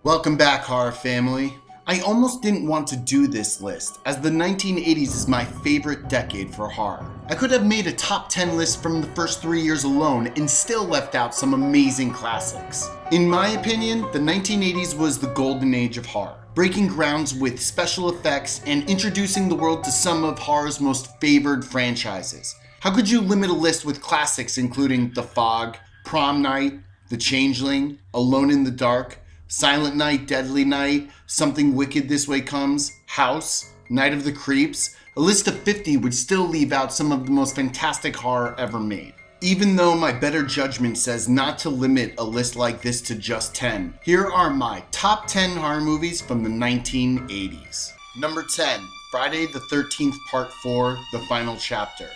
Welcome back, horror family. I almost didn't want to do this list, as the 1980s is my favorite decade for horror. I could have made a top 10 list from the first 3 years alone and still left out some amazing classics. In my opinion, the 1980s was the golden age of horror, breaking grounds with special effects and introducing the world to some of horror's most favored franchises. How could you limit a list with classics including The Fog, Prom Night, The Changeling, Alone in the Dark, Silent Night, Deadly Night, Something Wicked This Way Comes, House, Night of the Creeps? A list of 50 would still leave out some of the most fantastic horror ever made. Even though my better judgment says not to limit a list like this to just 10, here are my top 10 horror movies from the 1980s. Number 10, Friday the 13th Part 4, The Final Chapter.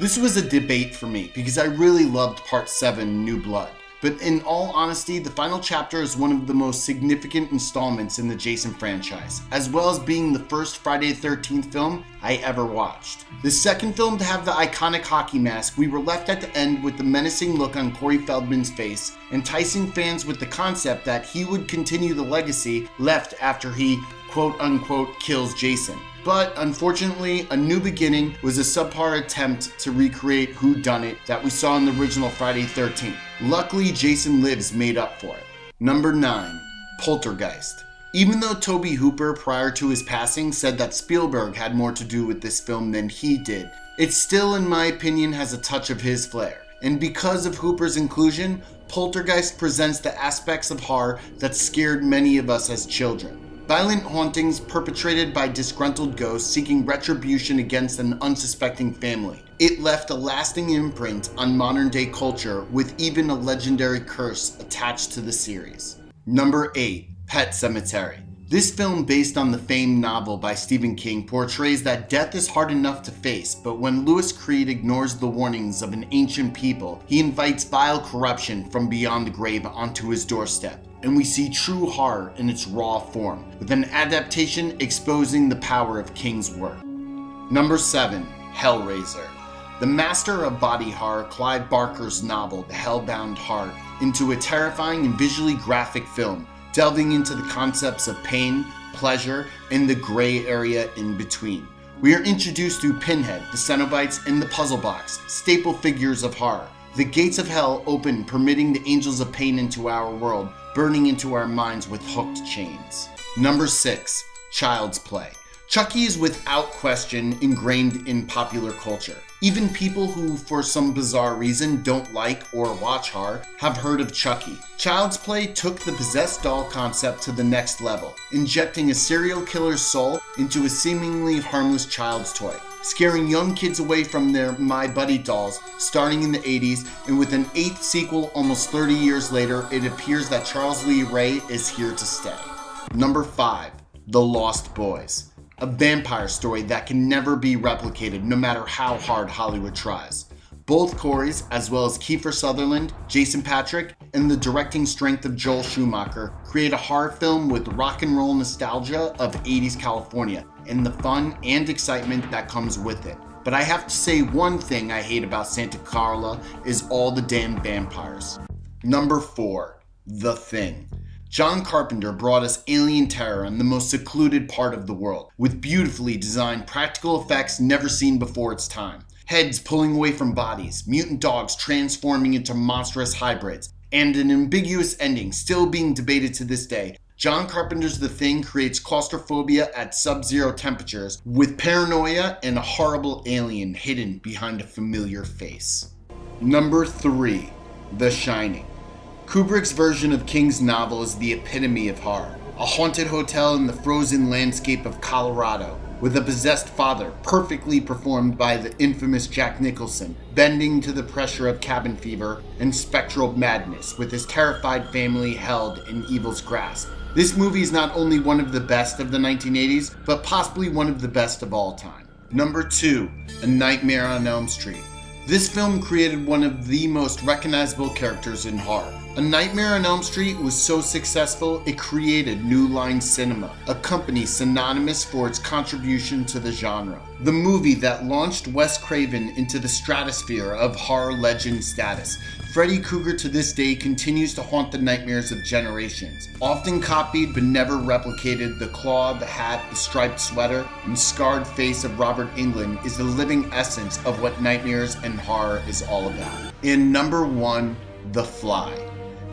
This was a debate for me because I really loved Part 7, New Blood. But in all honesty, The Final Chapter is one of the most significant installments in the Jason franchise, as well as being the first Friday the 13th film I ever watched. The second film to have the iconic hockey mask, we were left at the end with the menacing look on Corey Feldman's face, enticing fans with the concept that he would continue the legacy left after he quote-unquote kills Jason. But unfortunately, A New Beginning was a subpar attempt to recreate whodunit that we saw in the original Friday the 13th. Luckily, Jason Lives made up for it. Number 9, Poltergeist. Even though Tobe Hooper, prior to his passing, said that Spielberg had more to do with this film than he did, it still, in my opinion, has a touch of his flair. And because of Hooper's inclusion, Poltergeist presents the aspects of horror that scared many of us as children. Violent hauntings perpetrated by disgruntled ghosts seeking retribution against an unsuspecting family. It left a lasting imprint on modern day culture with even a legendary curse attached to the series. Number 8, Pet Sematary. This film, based on the famed novel by Stephen King, portrays that death is hard enough to face, but when Louis Creed ignores the warnings of an ancient people, he invites vile corruption from beyond the grave onto his doorstep. And we see true horror in its raw form, with an adaptation exposing the power of King's work. Number 7, Hellraiser. The master of body horror, Clive Barker's novel, The Hellbound Heart, into a terrifying and visually graphic film, delving into the concepts of pain, pleasure, and the gray area in between. We are introduced to Pinhead, the Cenobites, and the Puzzle Box, staple figures of horror. The gates of hell open, permitting the angels of pain into our world, burning into our minds with hooked chains. Number 6, Child's Play. Chucky is without question ingrained in popular culture. Even people who, for some bizarre reason, don't like or watch horror have heard of Chucky. Child's Play took the possessed doll concept to the next level, injecting a serial killer's soul into a seemingly harmless child's toy, scaring young kids away from their My Buddy dolls starting in the 80s, and with an 8th sequel almost 30 years later, it appears that Charles Lee Ray is here to stay. Number 5, The Lost Boys. A vampire story that can never be replicated no matter how hard Hollywood tries. Both Coreys, as well as Kiefer Sutherland, Jason Patric, and the directing strength of Joel Schumacher, create a horror film with rock and roll nostalgia of 80s California, and the fun and excitement that comes with it. But I have to say one thing I hate about Santa Carla is all the damn vampires. Number 4, The Thing. John Carpenter brought us alien terror in the most secluded part of the world, with beautifully designed practical effects never seen before its time. Heads pulling away from bodies, mutant dogs transforming into monstrous hybrids, and an ambiguous ending still being debated to this day. John Carpenter's The Thing creates claustrophobia at sub-zero temperatures, with paranoia and a horrible alien hidden behind a familiar face. Number 3, The Shining. Kubrick's version of King's novel is the epitome of horror. A haunted hotel in the frozen landscape of Colorado, with a possessed father, perfectly performed by the infamous Jack Nicholson, bending to the pressure of cabin fever and spectral madness, with his terrified family held in evil's grasp. This movie is not only one of the best of the 1980s, but possibly one of the best of all time. Number 2, A Nightmare on Elm Street. This film created one of the most recognizable characters in horror. A Nightmare on Elm Street was so successful, it created New Line Cinema, a company synonymous for its contribution to the genre. The movie that launched Wes Craven into the stratosphere of horror legend status, Freddy Krueger to this day continues to haunt the nightmares of generations. Often copied but never replicated, the claw, the hat, the striped sweater, and scarred face of Robert Englund is the living essence of what nightmares and horror is all about. In number 1, The Fly.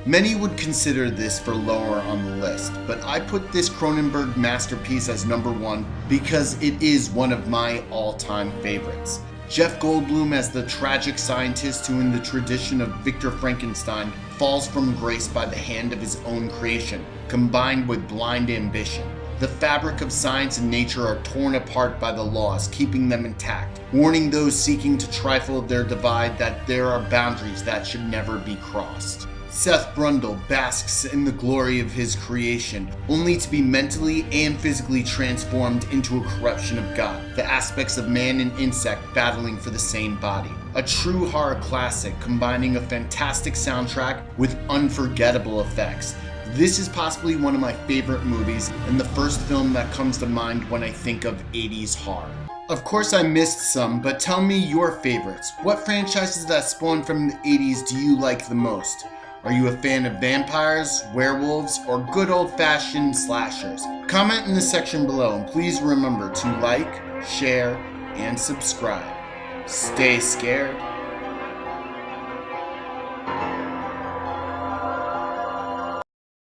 Many would consider this for lower on the list, but I put this Cronenberg masterpiece as number 1 because it is one of my all-time favorites. Jeff Goldblum as the tragic scientist who, in the tradition of Victor Frankenstein, falls from grace by the hand of his own creation, combined with blind ambition. The fabric of science and nature are torn apart by the laws, keeping them intact, warning those seeking to trifle their divide that there are boundaries that should never be crossed. Seth Brundle basks in the glory of his creation, only to be mentally and physically transformed into a corruption of God, the aspects of man and insect battling for the same body. A true horror classic combining a fantastic soundtrack with unforgettable effects. This is possibly one of my favorite movies and the first film that comes to mind when I think of 80s horror. Of course I missed some, but tell me your favorites. What franchises that spawned from the 80s do you like the most? Are you a fan of vampires, werewolves, or good old-fashioned slashers? Comment in the section below, and please remember to like, share, and subscribe. Stay scared.